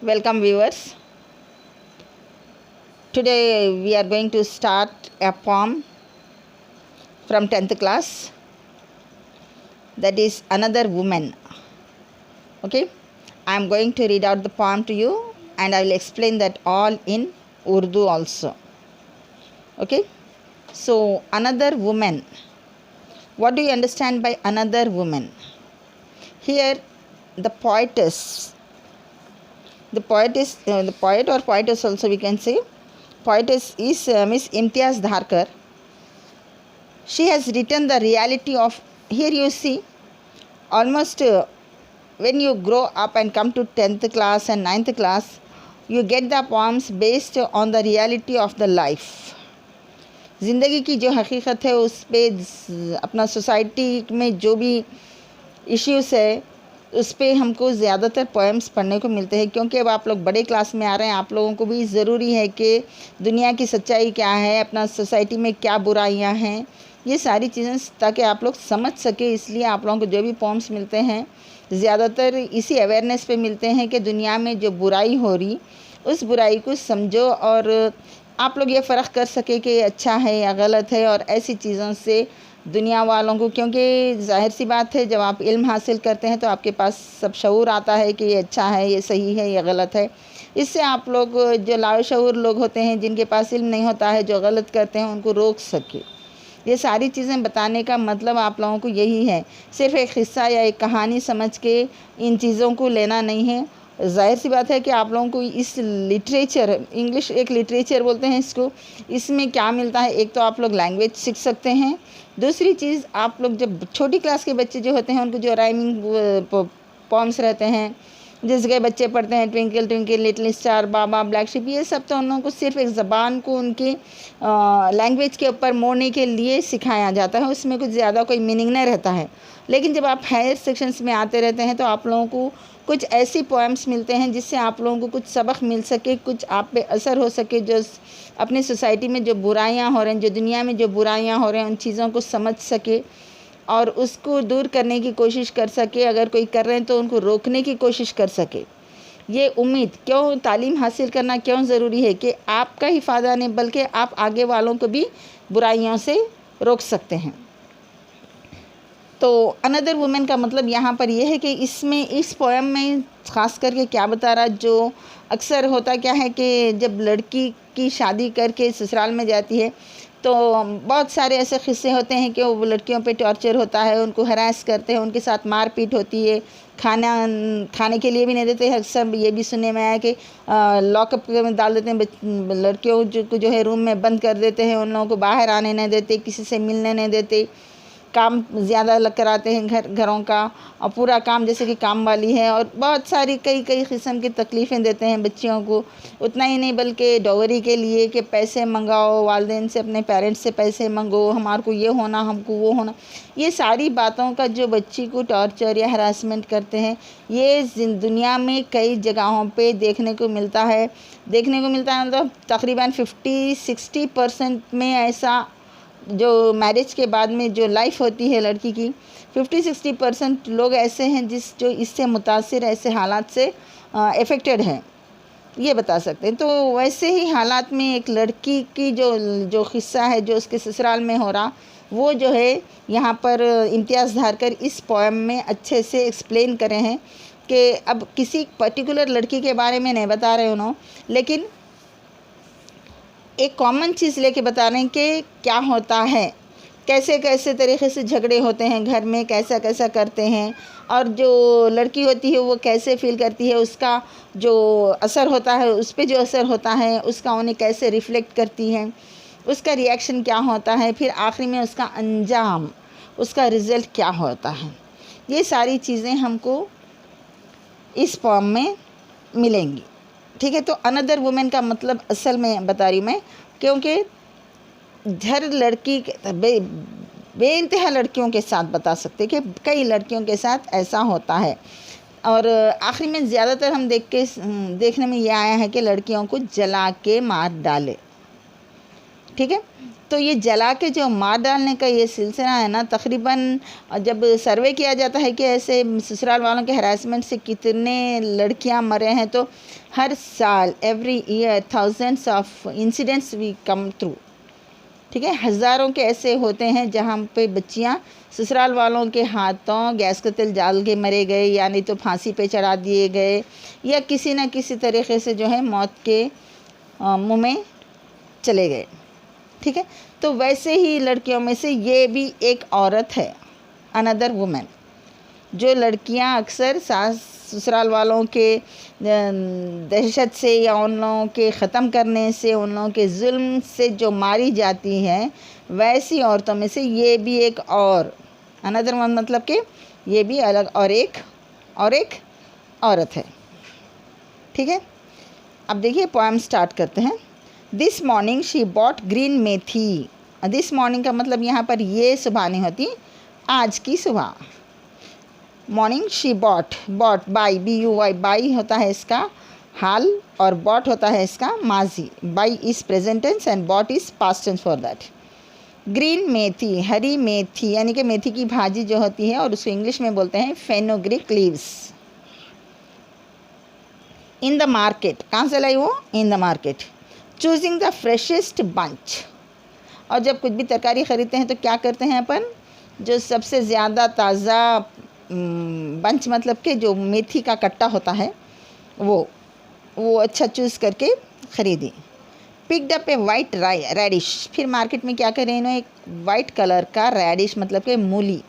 Welcome viewers. Today we are going to start a poem from 10th class, that is Another Woman. Okay, I am going to read out the poem to you and I will explain that all in Urdu also. Okay, so another woman. What do you understand by another woman? Here the poetess, the poet or poetess also we can say. Poetess is Miss Imtiaz Dharkar. She has written the reality of, here you see, almost when you grow up and come to 10th class and 9th class, you get the poems based on the reality of the life. ज़िंदगी की जो हकीकत है उस पर, अपना society में जो भी इश्यूज़ है उस पर हमको ज़्यादातर पोएम्स पढ़ने को मिलते हैं, क्योंकि अब आप लोग बड़े क्लास में आ रहे हैं, आप लोगों को भी ज़रूरी है कि दुनिया की सच्चाई क्या है, अपना सोसाइटी में क्या बुराइयां हैं, ये सारी चीज़ें ताकि आप लोग समझ सके। इसलिए आप लोगों को जो भी पोएम्स मिलते हैं ज़्यादातर इसी अवेयरनेस पे मिलते हैं कि दुनिया में जो बुराई हो रही उस बुराई को समझो और आप लोग ये फ़र्क कर सके कि अच्छा है या गलत है, और ऐसी चीज़ों से दुनिया वालों को, क्योंकि जाहिर सी बात है जब आप इल्म हासिल करते हैं तो आपके पास सब शऊर आता है कि ये अच्छा है, ये सही है, ये गलत है। इससे आप लोग जो लाशऊर लोग होते हैं, जिनके पास इल्म नहीं होता है, जो गलत करते हैं, उनको रोक सके। ये सारी चीज़ें बताने का मतलब आप लोगों को यही है, सिर्फ़ एक क़िस्सा या एक कहानी समझ के इन चीज़ों को लेना नहीं है। ज़ाहिर सी बात है कि आप लोगों को इस लिटरेचर, इंग्लिश एक लिटरेचर बोलते हैं इसको, इसमें क्या मिलता है, एक तो आप लोग लैंग्वेज सीख सकते हैं, दूसरी चीज़ आप लोग जब छोटी क्लास के बच्चे जो होते हैं उनको जो राइमिंग पोम्स रहते हैं, जिस के बच्चे पढ़ते हैं ट्विंकल ट्विंकल लिटिल स्टार, बाबा, ब्लैक शिप, ये सब तो उन लोगों को सिर्फ एक ज़बान को उनकी लैंग्वेज के ऊपर मोड़ने के लिए सिखाया जाता है, उसमें कुछ ज़्यादा कोई मीनिंग नहीं रहता है। लेकिन जब आप हायर सेक्शंस में आते रहते हैं तो आप लोगों को कुछ ऐसी पोएम्स मिलते हैं जिससे आप लोगों को कुछ सबक मिल सके, कुछ आप पे असर हो सके, जो अपनी सोसाइटी में जो बुराइयां हो रही हैं, जो दुनिया में जो बुराइयां हो रही हैं, उन चीज़ों को समझ सके और उसको दूर करने की कोशिश कर सके। अगर कोई कर रहे हैं तो उनको रोकने की कोशिश कर सके। ये उम्मीद, क्यों तालीम हासिल करना क्यों ज़रूरी है कि आपका ही फ़ायदा नहीं बल्कि आप आगे वालों को भी बुराइयों से रोक सकते हैं। तो अनदर वुमेन का मतलब यहाँ पर यह है कि इसमें, इस पोएम में ख़ास करके क्या बता रहा, जो अक्सर होता क्या है कि जब लड़की की शादी करके ससुराल में जाती है तो बहुत सारे ऐसे किस्से होते हैं कि वो लड़कियों पे टॉर्चर होता है, उनको हरास करते हैं, उनके साथ मारपीट होती है, खाने के लिए भी नहीं देते हैं। अक्सर ये भी सुनने में आया कि लॉकअप में डाल देते हैं, लड़कियों जो है रूम में बंद कर देते हैं, उन लोगों को बाहर आने नहीं देते, किसी से मिलने नहीं देते, काम ज़्यादा लग कराते हैं घरों का, और पूरा काम जैसे कि काम वाली है, और बहुत सारी कई किस्म की तकलीफ़ें देते हैं बच्चियों को। उतना ही नहीं बल्कि डॉवरी के लिए कि पैसे मंगाओ, वालिदैन से, अपने पेरेंट्स से पैसे मंगो, हमारे को ये होना, हमको वो होना, ये सारी बातों का जो बच्ची को टॉर्चर या हरासमेंट करते हैं, ये दुनिया में कई जगहों पे देखने को मिलता है। मतलब तकरीबन 50-60% में ऐसा, जो मैरिज के बाद में जो लाइफ होती है लड़की की, 50-60% लोग ऐसे हैं जो इससे मुतासिर, ऐसे हालात से अफेक्टेड हैं, ये बता सकते हैं। तो वैसे ही हालात में एक लड़की की जो किस्सा है जो उसके ससुराल में हो रहा, वो जो है यहाँ पर इम्तियाज़ धारकर इस पोएम में अच्छे से एक्सप्लेन करे हैं कि अब किसी पर्टिकुलर लड़की के बारे में नहीं बता रहे उन्होंने, लेकिन एक कॉमन चीज़ लेके बता रहे हैं कि क्या होता है, कैसे कैसे तरीक़े से झगड़े होते हैं घर में, कैसा कैसा करते हैं, और जो लड़की होती है वो कैसे फ़ील करती है, उसका जो असर होता है, उस पर जो असर होता है उसका उन्हें कैसे रिफ़्लेक्ट करती है, उसका रिएक्शन क्या होता है, फिर आखिरी में उसका अंजाम, उसका रिज़ल्ट क्या होता है, ये सारी चीज़ें हमको इस पोएम में मिलेंगी। ठीक है, तो अनदर वुमेन का मतलब असल में बता रही हूँ मैं, क्योंकि हर लड़की बेइंतहा लड़कियों के साथ बता सकते कि कई लड़कियों के साथ ऐसा होता है। और आखिरी में ज़्यादातर हम देखने में ये आया है कि लड़कियों को जला के मार डाले। ठीक है। तो ये जला के जो मार डालने का ये सिलसिला है ना, तकरीबन जब सर्वे किया जाता है कि ऐसे ससुराल वालों के हरासमेंट से कितने लड़कियां मरे हैं, तो हर साल every year thousands of incidents we come through, ठीक है। हज़ारों के ऐसे होते हैं जहाँ पे बच्चियाँ ससुराल वालों के हाथों गैस का तेल डाल के मरे गए, या नहीं तो फांसी पे चढ़ा दिए गए, या किसी न किसी तरीके से जो है मौत के मुँह में चले गए, ठीक है। तो वैसे ही लड़कियों में से ये भी एक औरत है, अनदर वुमेन। जो लड़कियां अक्सर सास ससुराल वालों के दहशत से या उन लोगों के ख़त्म करने से, उन लोगों के जुल्म से जो मारी जाती हैं, वैसी औरतों में से ये भी एक और अनदर वन, मतलब कि ये भी अलग और एक औरत है, ठीक है। अब देखिए पोएम स्टार्ट करते हैं। This morning she bought green methi. This morning का मतलब यहाँ पर ये सुबह नहीं होती, आज की सुबह। Morning she bought by, BUY, by होता है इसका हाल और बॉट होता है इसका माजी। Buy is present tense and bought is past tense for that. Green मेथी, हरी मेथी, यानी कि मेथी की भाजी जो होती है, और उसको इंग्लिश में बोलते हैं fenugreek leaves. In the market, कहाँ से लाई वो? In the market. Choosing the freshest bunch. और जब कुछ भी तरकारी ख़रीदते हैं तो क्या करते हैं अपन? जो सबसे ज़्यादा ताज़ा बंच, मतलब कि जो मेथी का कट्टा होता है, वो अच्छा चूज़ करके ख़रीदी। पिक्ड अप ए वाइट रेडिश। फिर मार्केट में क्या करें इन्होंने? एक वाइट कलर का रेडिश, मतलब कि मूली,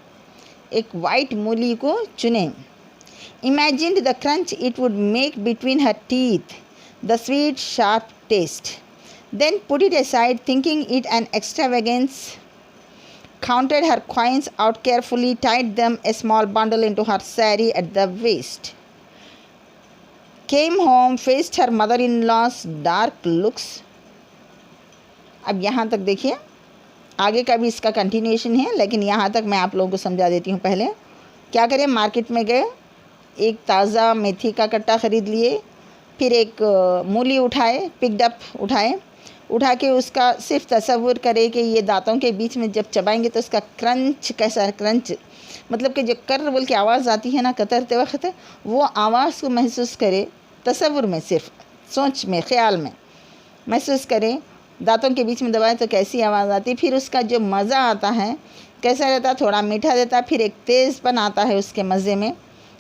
एक वाइट मूली को चुने। Imagined the crunch it would make between her teeth, the sweet sharp taste, then put it aside, thinking it an extravagance, counted her coins out carefully, tied them a small bundle into her sari at the waist, came home, faced her mother-in-law's dark looks। अब यहाँ तक देखिए, आगे का भी इसका continuation है, लेकिन यहाँ तक मैं आप लोगों को समझा देती हूँ। पहले क्या करें? मार्केट में गए, एक ताज़ा मेथी का कट्टा ख़रीद लिए, फिर एक मूली उठाए, पिक्ड अप उठा के उसका सिर्फ तसव्वुर करें कि ये दांतों के बीच में जब चबाएंगे तो उसका क्रंच कैसा, क्रंच मतलब कि जो कर बोल के आवाज़ आती है ना कतरते वक्त, वो आवाज़ को महसूस करे, तसव्वुर में, सिर्फ सोच में, ख़्याल में महसूस करें। दांतों के बीच में दबाए तो कैसी आवाज़ आती, फिर उसका जो मज़ा आता है कैसा रहता, थोड़ा मीठा देता, फिर एक तेज़पन आता है उसके मज़े में,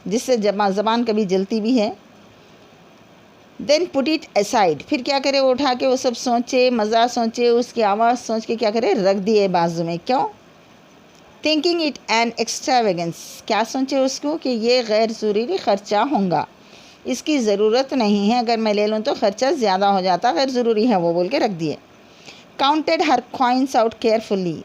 जिससे ज़बान कभी जलती भी है। Then put it aside. फिर क्या करे? वो उठा के वो सब सोचे, मज़ा सोचे, उसकी आवाज़ सोच के क्या करे? रख दिए बाजू में। क्यों? Thinking it an extravagance. क्या सोचे उसको? कि ये गैर ज़रूरी ख़र्चा होगा, इसकी ज़रूरत नहीं है, अगर मैं ले लूँ तो ख़र्चा ज़्यादा हो जाता, गैर ज़रूरी है वो बोल के रख दिए। काउंटेड हर कॉइन्स आउट केयरफुली।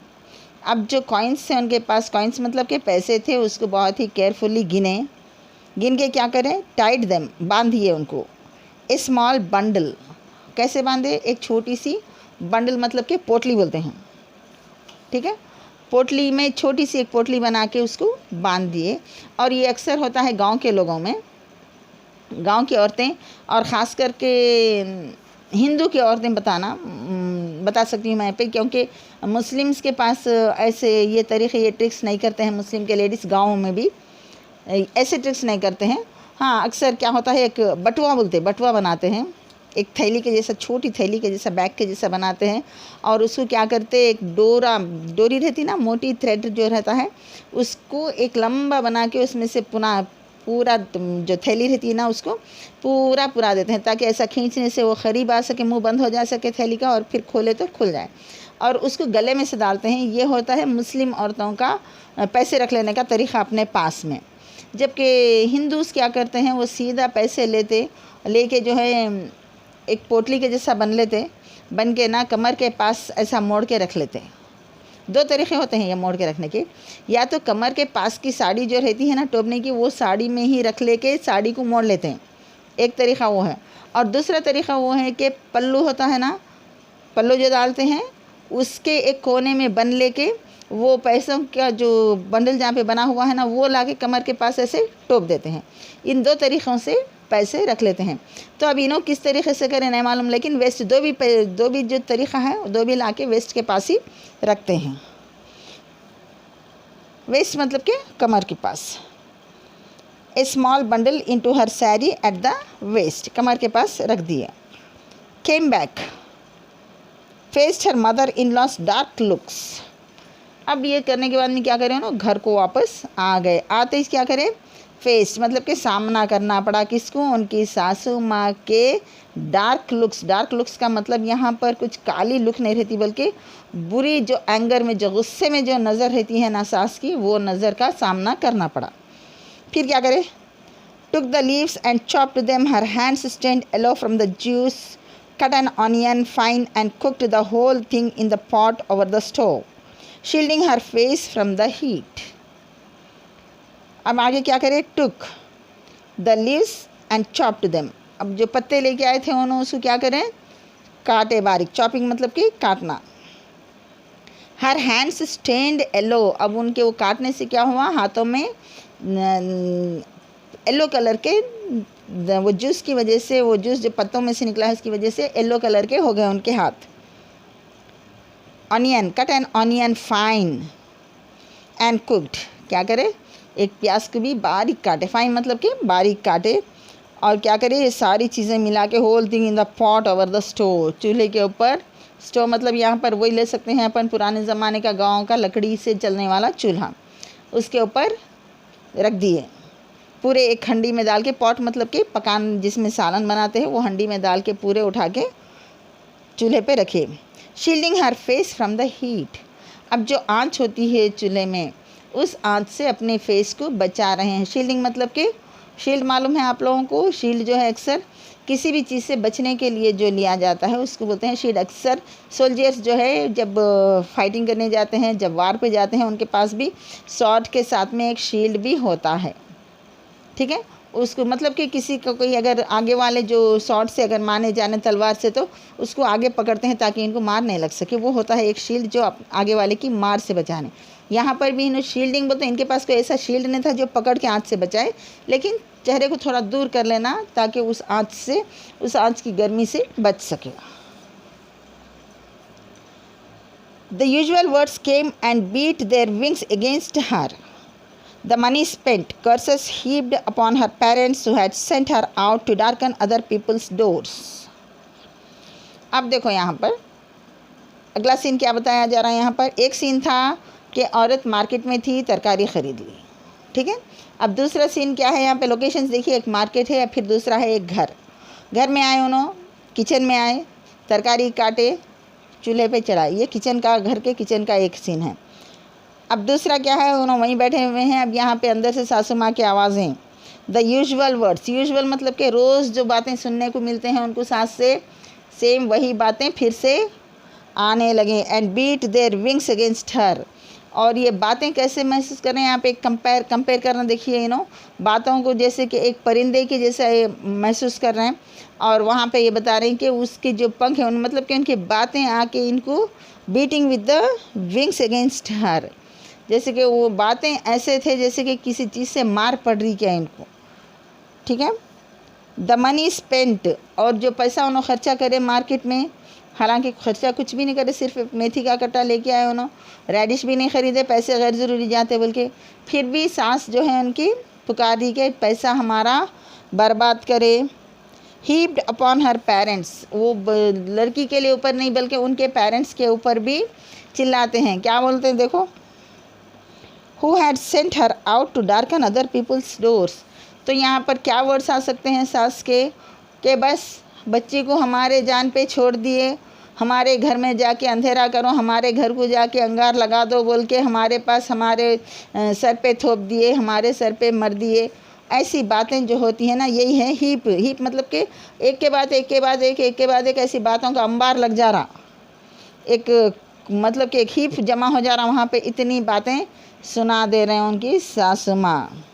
अब जो कॉइन्स थे उनके पास, कॉइन्स मतलब के पैसे थे, उसको बहुत ही केयरफुली गिन के क्या करें? टाइड देम, बांधिए उनको। ए स्मॉल बंडल। कैसे बांधे? एक छोटी सी बंडल, मतलब कि पोटली बोलते हैं, ठीक है। पोटली में छोटी सी एक पोटली बना के उसको बांध दिए। और ये अक्सर होता है गांव के लोगों में, गांव की औरतें, और ख़ास करके हिंदू की औरतें बता सकती हूँ मैं पे, क्योंकि मुस्लिम्स के पास ऐसे ये तरीक़े, ये ट्रिक्स नहीं करते हैं। मुस्लिम के लेडीज़ गाँव में भी ऐसे ट्रिक्स नहीं करते हैं। हाँ, अक्सर क्या होता है, एक बटुआ बनाते हैं, एक थैली के जैसा, छोटी थैली के जैसा, बैग के जैसा बनाते हैं, और उसको क्या करते हैं, एक डोरी रहती ना, मोटी थ्रेड जो रहता है, उसको एक लंबा बना के उसमें से पूरा जो थैली रहती है ना, उसको पूरा देते हैं, ताकि ऐसा खींचने से वो करीब आ सके, मुंह बंद हो जा सके थैली का, और फिर खोले तो खुल जाए, और उसको गले में से डालते हैं। ये होता है मुस्लिम औरतों का पैसे रख लेने का तरीक़ा अपने पास में। जबकि हिंदूज़ क्या करते हैं, वो सीधा पैसे लेके जो है एक पोटली के जैसा बन के ना कमर के पास ऐसा मोड़ के रख लेते हैं। दो तरीक़े होते हैं ये मोड़ के रखने के, या तो कमर के पास की साड़ी जो रहती है ना टोपने की, वो साड़ी में ही रख लेके साड़ी को मोड़ लेते हैं, एक तरीक़ा वो है। और दूसरा तरीक़ा वो है कि पल्लू होता है ना, पल्लू जो डालते हैं, उसके एक कोने में बन लेके वो पैसों का जो बंडल जहाँ पे बना हुआ है ना, वो लाके कमर के पास ऐसे टोप देते हैं। इन दो तरीक़ों से पैसे रख लेते हैं। तो अब इन्हों किस तरीके से करें नहीं मालूम, लेकिन वेस्ट दो भी जो तरीक़ा है दो भी ला के वेस्ट के पास ही रखते हैं। वेस्ट मतलब के कमर के पास। ए स्मॉल बंडल इनटू हर सैरी एट द वेस्ट, कमर के पास रख दिया। Came back, faced her mother in loss dark looks. अब ये करने के बाद में क्या करें ना, घर को वापस आ गए। आते ही क्या करें, फेस मतलब कि सामना करना पड़ा किसको, उनकी सासू माँ के डार्क लुक्स। डार्क लुक्स का मतलब यहाँ पर कुछ काली लुक नहीं रहती, बल्कि बुरी जो एंगर में, जो गुस्से में जो नज़र रहती है ना सास की, वो नज़र का सामना करना पड़ा। फिर क्या करे, took the leaves and chopped them, her hands stand yellow from the juice, cut an onion fine and cooked the whole thing in the pot over the stove, shielding her face from the heat. अब आगे क्या करें, took the leaves and chopped them. अब जो पत्ते लेके आए थे उन्होंने उसको क्या करें, काटे बारीक। चॉपिंग मतलब कि काटना। हर हैंड्स स्टेन्ड येलो, अब उनके वो काटने से क्या हुआ, हाथों में येलो कलर के, वो जूस की वजह से, वो जूस जो पत्तों में से निकला है उसकी वजह से येलो कलर के हो गए उनके हाथ। Onion, cut an onion fine and cooked, क्या करे, एक प्याज को भी बारीक काटे, फाइन मतलब कि बारीक काटे, और क्या करे, ये सारी चीज़ें मिला के whole thing in the pot over the stove, चूल्हे के ऊपर। स्टोव मतलब यहाँ पर वही ले सकते हैं अपन पुराने ज़माने का गाँव का लकड़ी से चलने वाला चूल्हा, उसके ऊपर रख दिए। पूरे एक हंडी में डाल के, पॉट मतलब कि पकान जिसमें सालन बनाते हैं, वो हंडी में डाल के पूरे उठा के चूल्हे पे रखे। Shielding her face from the heat, अब जो आंच होती है चूल्हे में, उस आंच से अपने फेस को बचा रहे हैं। शील्डिंग मतलब कि, शील्ड मालूम है आप लोगों को, शील्ड जो है अक्सर किसी भी चीज़ से बचने के लिए जो लिया जाता है उसको बोलते हैं शील्ड। अक्सर सोल्जर्स जो है जब फाइटिंग करने जाते हैं, जब वार पे जाते हैं, उनके पास भी स्वॉर्ड के साथ में एक शील्ड भी होता है, ठीक है। उसको मतलब कि किसी को कोई अगर आगे वाले जो शॉट से अगर मारने जाने तलवार से, तो उसको आगे पकड़ते हैं ताकि इनको मार नहीं लग सके, वो होता है एक शील्ड जो आगे वाले की मार से बचाने। यहाँ पर भी इन्होंने शील्डिंग बोलते हैं, इनके पास कोई ऐसा शील्ड नहीं था जो पकड़ के आँच से बचाए, लेकिन चेहरे को थोड़ा दूर कर लेना ताकि उस आँच से, उस आँच की गर्मी से बच सके। The usual words came and beat their wings against her, the money spent, curses heaped upon her parents who had sent her out to darken other people's doors. अब देखो यहाँ पर अगला सीन क्या बताया जा रहा है। यहाँ पर एक सीन था कि औरत मार्केट में थी, तरकारी ख़रीद ली, ठीक है। अब दूसरा सीन क्या है, यहाँ पे लोकेशंस देखिए, एक मार्केट है, फिर दूसरा है एक घर। घर में आए उन्होंने, किचन में आए, तरकारी काटे, चूल्हे पे चढ़ाई। ये किचन का, घर के किचन का एक सीन है। अब दूसरा क्या है, उन्होंने वहीं बैठे हुए हैं। अब यहाँ पे अंदर से सासू माँ की आवाज़ें, द यूजुअल वर्ड्स, यूजुअल मतलब कि रोज़ जो बातें सुनने को मिलते हैं उनको सास से, सेम वही बातें फिर से आने लगे। And beat their wings against her, और ये बातें कैसे महसूस कर रहे हैं, यहाँ पे कंपेयर करना देखिए, बातों को जैसे कि एक परिंदे के जैसे महसूस कर रहे हैं, और वहाँ पे ये बता रहे हैं कि उसके जो पंख हैं उन मतलब कि उनकी बातें आके इनको beating with the wings against हर, जैसे कि वो बातें ऐसे थे जैसे कि किसी चीज़ से मार पड़ रही क्या इनको, ठीक है। द मनी स्पेंट, और जो पैसा उन्होंने खर्चा करे मार्केट में, हालांकि खर्चा कुछ भी नहीं करे, सिर्फ मेथी का कट्टा लेके आए उन्होंने, रेडिश भी नहीं ख़रीदे, पैसे गैर ज़रूरी जाते बोल के, फिर भी सास जो है उनकी पुकार रही कि पैसा हमारा बर्बाद करे। हीप्ड अपॉन हर पेरेंट्स, वो लड़की के लिए ऊपर नहीं बल्कि उनके पेरेंट्स के ऊपर भी चिल्लाते हैं। क्या बोलते हैं देखो, who had sent her out to darken other people's doors, तो यहाँ पर क्या वर्ड्स आ सकते हैं सास के, कि बस बच्ची को हमारे जान पे छोड़ दिए, हमारे घर में जाके अंधेरा करो, हमारे घर को जाके अंगार लगा दो बोल के हमारे पास, हमारे सर पे थोप दिए, हमारे सर पे मर दिए। ऐसी बातें जो होती हैं ना, यही है हीप। हीप मतलब कि एक के बाद एक के बाद एक, एक के बाद एक, ऐसी बातों का अंबार लग जा रहा, एक मतलब कि एक हीप जमा हो जा रहा वहाँ पे, इतनी बातें सुना दे रहे हैं उनकी सासू माँ।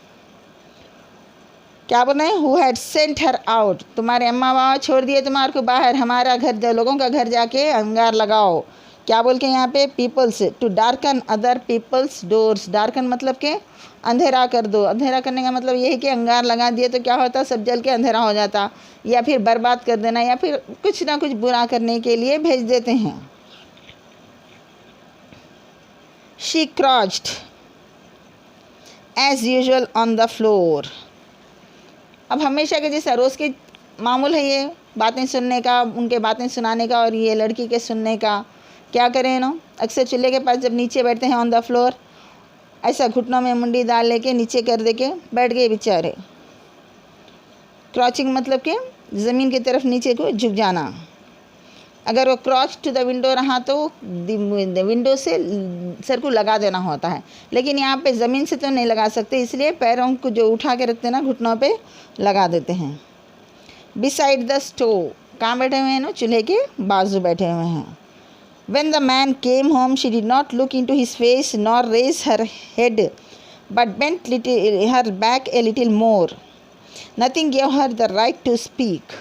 क्या बोल रहे हैं, who had sent her out, तुम्हारे अम्मा बाबा छोड़ दिए तुम्हारे को बाहर, हमारा घर, लोगों का घर जाके अंगार लगाओ। क्या बोल के यहाँ पे, peoples, to darken other peoples doors, darken मतलब के अंधेरा कर दो। अंधेरा करने का मतलब ये है कि अंगार लगा दिए तो क्या होता, सब जल के अंधेरा हो जाता, या फिर बर्बाद कर देना, या फिर कुछ ना कुछ बुरा करने के लिए भेज देते हैं। She crouched as usual on the floor. अब हमेशा के जैसा रोज़ के मामूल है ये बातें सुनने का, उनके बातें सुनाने का और ये लड़की के सुनने का। क्या करें ना, अक्सर चूल्हे के पास जब नीचे बैठते हैं ऑन द फ्लोर, ऐसा घुटनों में मुंडी डाल लेके नीचे कर दे के बैठ गए बेचारे। क्रॉचिंग मतलब कि ज़मीन की तरफ नीचे को झुक जाना। अगर वो क्रॉच टू द विंडो रहा तो विंडो से सर को लगा देना होता है, लेकिन यहाँ पे ज़मीन से तो नहीं लगा सकते, इसलिए पैरों को जो उठा के रखते हैं ना घुटनों पे लगा देते हैं। बिसाइड द स्टोव, कहाँ बैठे हुए हैं ना, चूल्हे के बाजू बैठे हुए हैं। When the man came home, she did not look into his face nor raise her head, but bent her back a little more. Nothing gave her the right to speak.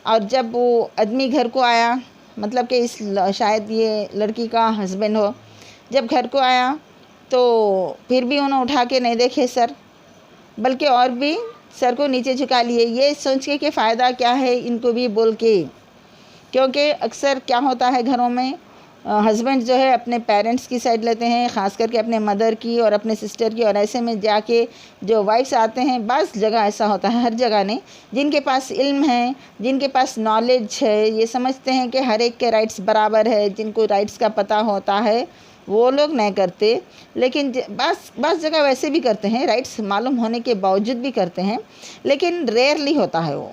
और जब वो आदमी घर को आया, मतलब कि इस शायद ये लड़की का हस्बैंड हो, जब घर को आया तो फिर भी उन्होंने उठा के नहीं देखे सर, बल्कि और भी सर को नीचे झुका लिए, ये सोच के कि फ़ायदा क्या है इनको भी बोल के। क्योंकि अक्सर क्या होता है घरों में, हस्बैंड जो है अपने पेरेंट्स की साइड लेते हैं, ख़ास करके अपने मदर की और अपने सिस्टर की, और ऐसे में जाके जो वाइफ्स आते हैं, बस जगह ऐसा होता है, हर जगह नहीं, जिनके पास इल्म है, जिनके पास नॉलेज है, ये समझते हैं कि हर एक के राइट्स बराबर है, जिनको राइट्स का पता होता है वो लोग नहीं करते, लेकिन बस जगह वैसे भी करते हैं, राइट्स मालूम होने के बावजूद भी करते हैं, लेकिन रेयरली होता है वो।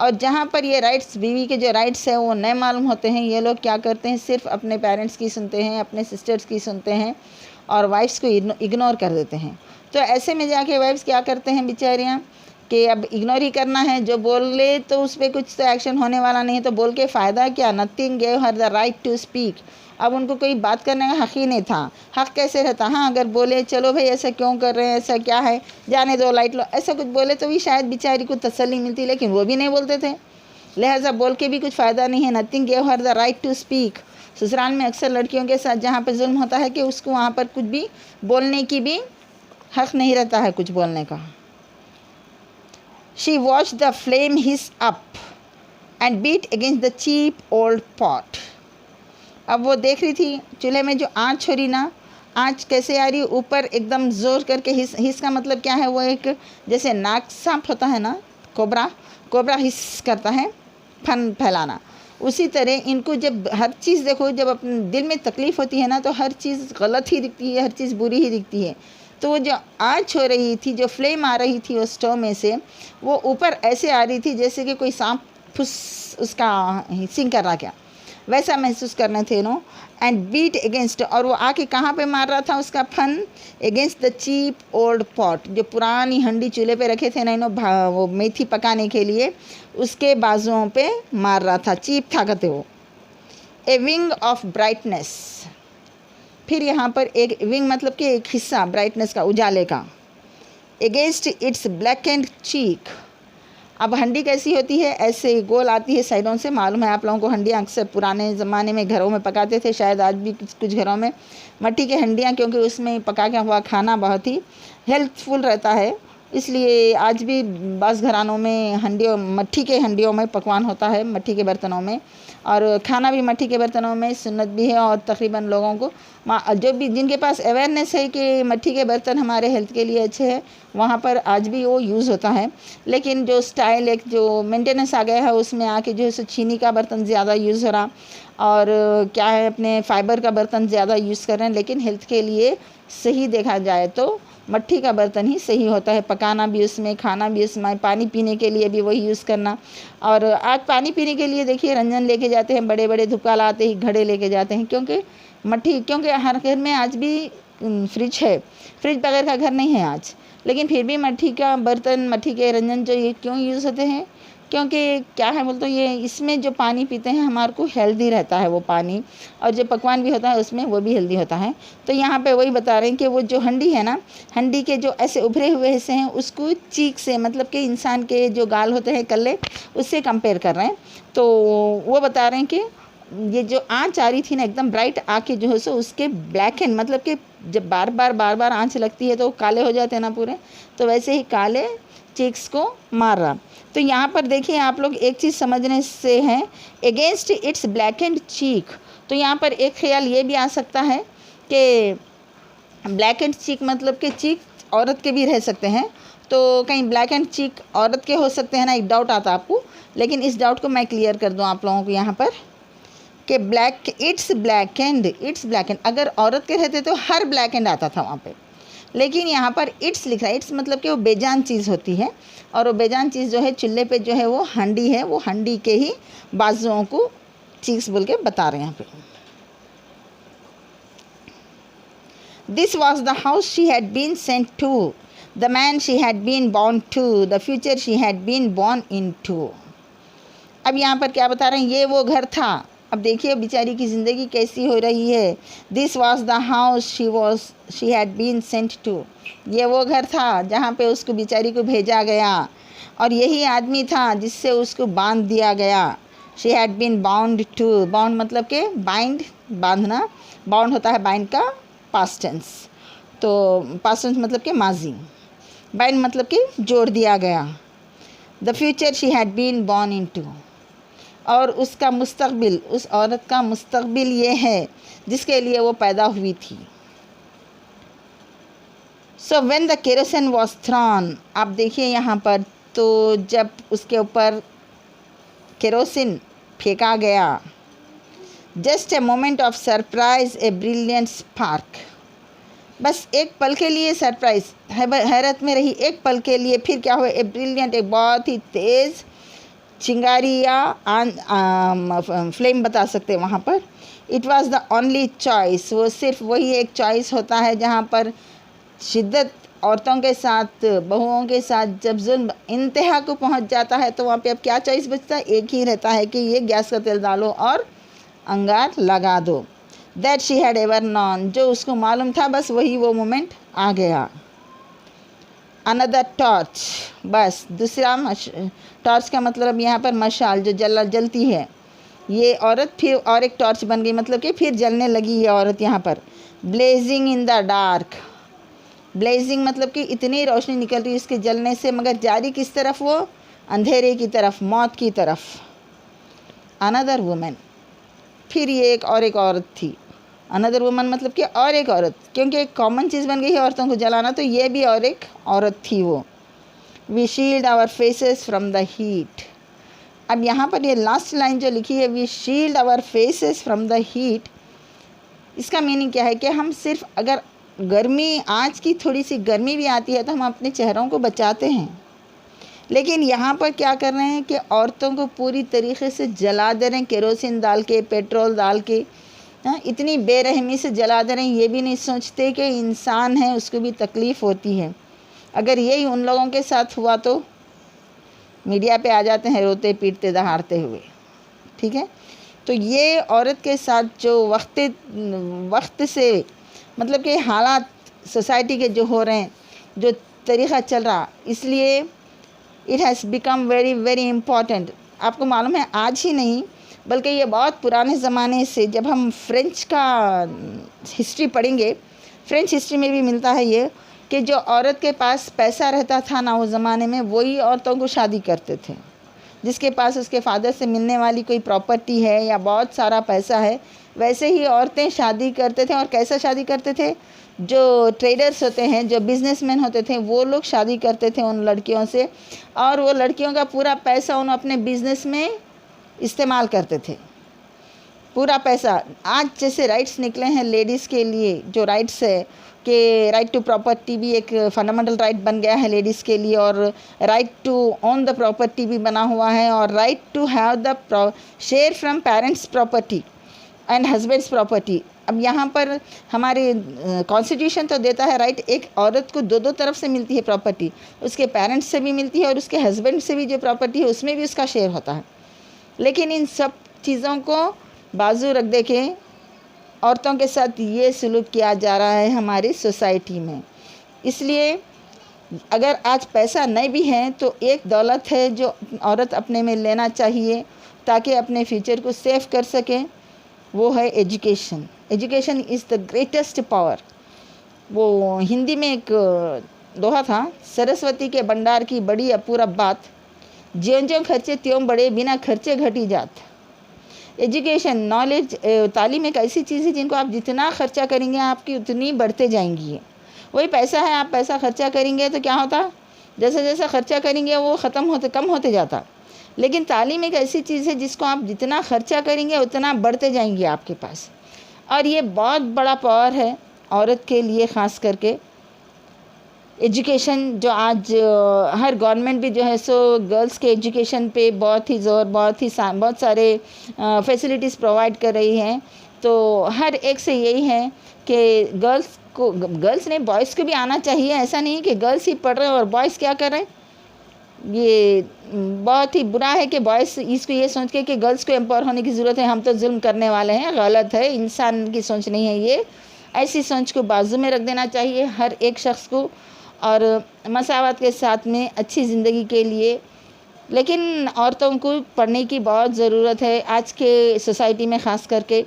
और जहाँ पर ये राइट्स, बीवी के जो राइट्स हैं वो नए मालूम होते हैं, ये लोग क्या करते हैं, सिर्फ अपने पेरेंट्स की सुनते हैं, अपने सिस्टर्स की सुनते हैं और वाइफ्स को इग्नोर कर देते हैं। तो ऐसे में जाके वाइफ्स क्या करते हैं बेचारियाँ कि अब इग्नोर ही करना है, जो बोले तो उस पर कुछ तो एक्शन होने वाला नहीं, तो बोल के फ़ायदा क्या। Nothing gave her the right to speak. अब उनको कोई बात करने का हक़ ही नहीं था। हक़ कैसे रहता, हाँ अगर बोले चलो भाई ऐसा क्यों कर रहे हैं, ऐसा क्या है, जाने दो, लाइट लो, ऐसा कुछ बोले तो भी शायद बेचारी को तसल्ली मिलती, लेकिन वो भी नहीं बोलते थे, लिहाजा बोल के भी कुछ फ़ायदा नहीं है। Nothing gave her the right to speak. ससुराल में अक्सर लड़कियों के साथ जहाँ पर जुल्म होता है कि उसको वहाँ पर कुछ भी बोलने की भी हक़ नहीं रहता है, कुछ बोलने का। She watched the flame hiss up and beat against the cheap old pot. अब वो देख रही थी चूल्हे में जो आँच हो रही ना, आँच कैसे आ रही, ऊपर एकदम ज़ोर करके हिस का मतलब क्या है, वो एक जैसे नाक सांप होता है ना, कोबरा हिस करता है, फन फैलाना, उसी तरह इनको जब हर चीज़ देखो, जब अपने दिल में तकलीफ़ होती है ना तो हर चीज़ गलत ही दिखती है, हर चीज़ बुरी ही दिखती है। तो वो जो आँच हो रही थी, जो फ्लेम आ रही थी उस स्टोव में से, वो ऊपर ऐसे आ रही थी जैसे कि कोई सांप फुस उसका हिसिंग कर रहा, क्या वैसा महसूस करने थे नो। एंड बीट अगेंस्ट, और वो आके कहाँ पे मार रहा था उसका फन, against the cheap old pot, जो पुरानी हंडी चूल्हे पे रखे थे ना नो, वो मेथी पकाने के लिए, उसके बाजुओं पे मार रहा था, चीप था कहते वो। ए विंग ऑफ ब्राइटनेस, फिर यहाँ पर एक विंग मतलब कि एक हिस्सा ब्राइटनेस का, उजाले का, अगेंस्ट इट्स ब्लैक एंड चीक। अब हंडी कैसी होती है, ऐसे गोल आती है साइडों से, मालूम है आप लोगों को, हंडियाँ अक्सर पुराने ज़माने में घरों में पकाते थे, शायद आज भी कुछ घरों में मिट्टी की हंडियाँ, क्योंकि उसमें पका के हुआ खाना बहुत ही हेल्थफुल रहता है, इसलिए आज भी बाज़ घरानों में मिट्टी के हंडियों में पकवान होता है, मिट्टी के बर्तनों में, और खाना भी मिट्टी के बर्तनों में सुन्नत भी है। और तकरीबन लोगों को जो भी जिनके पास अवेयरनेस है कि मिट्टी के बर्तन हमारे हेल्थ के लिए अच्छे हैं, वहाँ पर आज भी वो यूज़ होता है। लेकिन जो स्टाइल एक जो मेंटेनेंस आ गया है उसमें आके जो है चीनी का बर्तन ज़्यादा यूज़ हो रहा, और क्या है अपने फाइबर का बर्तन ज़्यादा यूज़ कर रहे हैं। लेकिन हेल्थ के लिए सही देखा जाए तो मिट्टी का बर्तन ही सही होता है, पकाना भी उसमें, खाना भी उसमें, पानी पीने के लिए भी वही यूज़ करना। और आज पानी पीने के लिए देखिए रंजन लेके जाते हैं, बड़े बड़े धुपका लाते ही घड़े लेके जाते हैं, क्योंकि क्योंकि हर घर में आज भी फ्रिज है, फ्रिज बगैर का घर नहीं है आज, लेकिन फिर भी मिट्टी का बर्तन, मिट्टी के रंजन जो ये क्यों यूज़ होते हैं, क्योंकि क्या है बोलते ये इसमें जो पानी पीते हैं हमारे को हेल्दी रहता है वो पानी, और जो पकवान भी होता है उसमें वो भी हेल्दी होता है। तो यहाँ पे वही बता रहे हैं कि वो जो हंडी है ना, हंडी के जो ऐसे उभरे हुए हिस्से हैं उसको चीक से, मतलब कि इंसान के जो गाल होते हैं कल्ले, उससे कंपेयर कर रहे हैं। तो वो बता रहे हैं कि ये जो आँच आ रही थी ना एकदम ब्राइट आके जो है सो उसके ब्लैक एंड, मतलब कि जब बार बार आँच लगती है तो काले हो जाते हैं ना पूरे, तो वैसे ही काले चीक्स को मार रहा। तो यहाँ पर देखिए आप लोग एक चीज़ समझने से है, अगेंस्ट इट्स ब्लैक एंड चीक। तो यहाँ पर एक ख्याल ये भी आ सकता है कि ब्लैक एंड चीक मतलब कि चीक औरत के भी रह सकते हैं, तो कहीं ब्लैक एंड चीक औरत के हो सकते हैं ना, एक डाउट आता आपको। लेकिन इस डाउट को मैं क्लियर कर दूँ आप लोगों को यहाँ पर कि इट्स ब्लैक एंड, अगर औरत के रहते तो हर ब्लैक एंड आता था वहाँ पे, लेकिन यहाँ पर इट्स लिखा है। इट्स मतलब कि वो बेजान चीज़ होती है, और वो बेजान चीज़ जो है चूल्हे पे जो है वो हंडी है, वो हंडी के ही बाजुओं को चीक्स बोल के बता रहे हैं यहाँ पे। This was the house she had been sent to, the man she had been born to, the future she had been born into. अब यहाँ पर क्या बता रहे हैं, ये वो घर था। अब देखिए बेचारी की ज़िंदगी कैसी हो रही है। This was the house she had been sent to, ये वो घर था जहाँ पे उसको बेचारी को भेजा गया, और यही आदमी था जिससे उसको बांध दिया गया। She had been bound to, bound मतलब के बाइंड, बांधना, बाउंड होता है बाइंड का पास्ट टेंस, तो पास्ट टेंस मतलब के माजी, बाइंड मतलब कि जोड़ दिया गया। The future she had been born into, और उसका मुस्तकबिल, उस औरत का मुस्तकबिल ये है जिसके लिए वो पैदा हुई थी। So when the kerosene was thrown, आप देखिए यहाँ पर, तो जब उसके ऊपर केरोसिन फेंका गया, just a moment of surprise, a brilliant spark, बस एक पल के लिए सरप्राइज, हैरत में रही एक पल के लिए, फिर क्या हुआ, ए ब्रिलियंट, एक बहुत ही तेज़ चिंगारी या फ्लेम बता सकते हैं वहाँ पर। It was the only choice, वो सिर्फ वही एक चॉइस होता है जहाँ पर शिद्दत औरतों के साथ, बहुओं के साथ जब जुल्म इंतहा को पहुँच जाता है, तो वहाँ पे अब क्या चॉइस बचता है, एक ही रहता है कि ये गैस का तेल डालो और अंगार लगा दो। That she had ever non, जो उसको मालूम था बस वही वो मोमेंट आ गया। अनदर टॉर्च, बस दूसरा टॉर्च का मतलब यहाँ पर मशाल जो जलती है, ये औरत फिर और एक टॉर्च बन गई, मतलब कि फिर जलने लगी ये औरत यहाँ पर। Blazing in the dark, blazing मतलब कि इतनी रोशनी निकल रही इसके जलने से, मगर जारी किस तरफ, वो अंधेरे की तरफ, मौत की तरफ। अनदर वुमेन, फिर ये एक औरत थी। अनदर वुमन मतलब कि और एक औरत, क्योंकि एक कॉमन चीज़ बन गई है औरतों को जलाना, तो ये भी और एक औरत थी वो। We shield our faces from the heat, अब यहाँ पर ये लास्ट लाइन जो लिखी है, we shield our faces from the heat, इसका मीनिंग क्या है कि हम सिर्फ अगर गर्मी, आज की थोड़ी सी गर्मी भी आती है तो हम अपने चेहरों को बचाते हैं, लेकिन यहाँ पर क्या कर रहे हैं कि औरतों को पूरी तरीके से जला दे रहे हैं, केरोसिन डाल के, पेट्रोल डाल के, इतनी बेरहमी से जला दे रहे हैं, ये भी नहीं सोचते कि इंसान है उसको भी तकलीफ़ होती है। अगर यही उन लोगों के साथ हुआ तो मीडिया पे आ जाते हैं रोते पीटते दहाड़ते हुए, ठीक है। तो ये औरत के साथ जो वक्त से मतलब कि हालात सोसाइटी के जो हो रहे हैं, जो तरीक़ा चल रहा, इसलिए it has become very very important. आपको मालूम है आज ही नहीं बल्कि ये बहुत पुराने ज़माने से, जब हम फ्रेंच का हिस्ट्री पढ़ेंगे, फ्रेंच हिस्ट्री में भी मिलता है ये कि जो औरत के पास पैसा रहता था ना उस ज़माने में, वही औरतों को शादी करते थे। जिसके पास उसके फादर से मिलने वाली कोई प्रॉपर्टी है या बहुत सारा पैसा है, वैसे ही औरतें शादी करते थे। और कैसा शादी करते थे, जो ट्रेडर्स होते हैं, जो बिजनेसमैन होते थे, वो लोग शादी करते थे उन लड़कियों से, और वो लड़कियों का पूरा पैसा उन्हें अपने बिजनेस में इस्तेमाल करते थे, पूरा पैसा। आज जैसे राइट्स निकले हैं लेडीज़ के लिए, जो राइट्स है कि राइट टू प्रॉपर्टी भी एक फंडामेंटल राइट बन गया है लेडीज़ के लिए, और right to own the property भी बना हुआ है, और right to have the share from parents property and husbands property. अब यहाँ पर हमारे कॉन्स्टिट्यूशन तो देता है राइट, एक औरत को दो तरफ से मिलती है प्रॉपर्टी, उसके पेरेंट्स से भी मिलती है और उसके हस्बैंड से भी जो प्रॉपर्टी है उसमें भी उसका शेयर होता है। लेकिन इन सब चीज़ों को बाजू रख दे के औरतों के साथ ये सलूक किया जा रहा है हमारी सोसाइटी में। इसलिए अगर आज पैसा नहीं भी है तो एक दौलत है जो औरत अपने में लेना चाहिए ताकि अपने फ्यूचर को सेव कर सके, वो है education. Education is the greatest power. वो हिंदी में एक दोहा था, सरस्वती के भंडार की बड़ी अपूरा बात, ज्यों ज्यों खर्चे त्यों बड़े, बिना खर्चे घटी जात। एजुकेशन, नॉलेज, तालीम एक ऐसी चीज़ है जिनको आप जितना खर्चा करेंगे आपकी उतनी बढ़ते जाएंगी। वही पैसा है, आप पैसा खर्चा करेंगे तो क्या होता, जैसे जैसे खर्चा करेंगे वो कम होते जाता। लेकिन तालीम एक ऐसी चीज़ है जिसको आप जितना खर्चा करेंगे उतना बढ़ते जाएंगे आपके पास। और ये बहुत बड़ा पावर है औरत के लिए, ख़ास करके एजुकेशन। जो आज हर गवर्नमेंट भी जो है सो गर्ल्स के एजुकेशन पे बहुत ही ज़ोर, बहुत सारे फैसिलिटीज़ प्रोवाइड कर रही हैं। तो हर एक से यही है कि गर्ल्स ने बॉयज़ को भी आना चाहिए। ऐसा नहीं है कि गर्ल्स ही पढ़ रहे हैं और बॉयज़ क्या कर रहे हैं। ये बहुत ही बुरा है कि बॉयज़ इसको ये सोच के कि गर्ल्स को एम्पावर होने की ज़रूरत है, हम तो जुल्म करने वाले हैं। गलत है, इंसान की सोच नहीं है ये। ऐसी सोच को बाजू में रख देना चाहिए हर एक शख्स को, और मसावत के साथ में अच्छी ज़िंदगी के लिए। लेकिन औरतों को पढ़ने की बहुत ज़रूरत है आज के सोसाइटी में, ख़ास करके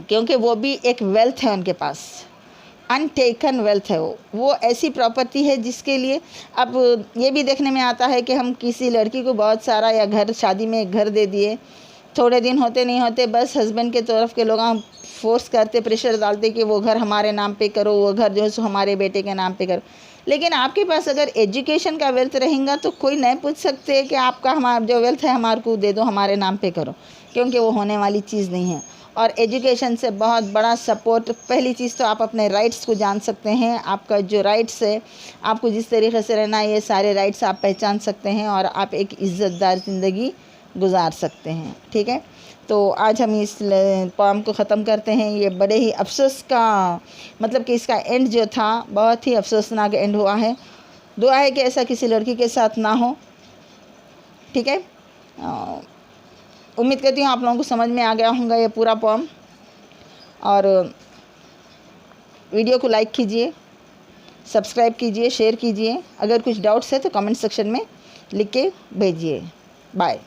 क्योंकि वो भी एक वेल्थ है उनके पास, अनटेकन वेल्थ है। वो ऐसी प्रॉपर्टी है जिसके लिए अब ये भी देखने में आता है कि हम किसी लड़की को बहुत सारा या घर, शादी में एक घर दे दिए, थोड़े दिन होते नहीं होते बस हस्बैंड के तरफ के लोग फोर्स करते, प्रेशर डालते कि वो घर हमारे नाम पे करो, वो घर जो है सो हमारे बेटे के नाम पे करो। लेकिन आपके पास अगर एजुकेशन का वेल्थ रहेगा तो कोई नहीं पूछ सकते कि आपका हमारा जो वेल्थ है हमारे को दे दो, हमारे नाम पे करो, क्योंकि वो होने वाली चीज़ नहीं है। और एजुकेशन से बहुत बड़ा सपोर्ट, पहली चीज़ तो आप अपने राइट्स को जान सकते हैं। आपका जो राइट्स है, आपको जिस तरीके से रहना है, ये सारे राइट्स आप पहचान सकते हैं और आप एक इज़्ज़तदार ज़िंदगी गुजार सकते हैं। ठीक है, तो आज हम इस पोएम को ख़त्म करते हैं। ये बड़े ही अफसोस का, मतलब कि इसका एंड जो था बहुत ही अफसोसनाक एंड हुआ है। दुआ है कि ऐसा किसी लड़की के साथ ना हो। ठीक है, उम्मीद करती हूँ आप लोगों को समझ में आ गया होगा ये पूरा पोएम। और वीडियो को लाइक कीजिए, सब्सक्राइब कीजिए, शेयर कीजिए। अगर कुछ डाउट्स है तो कमेंट सेक्शन में लिख के भेजिए। बाय।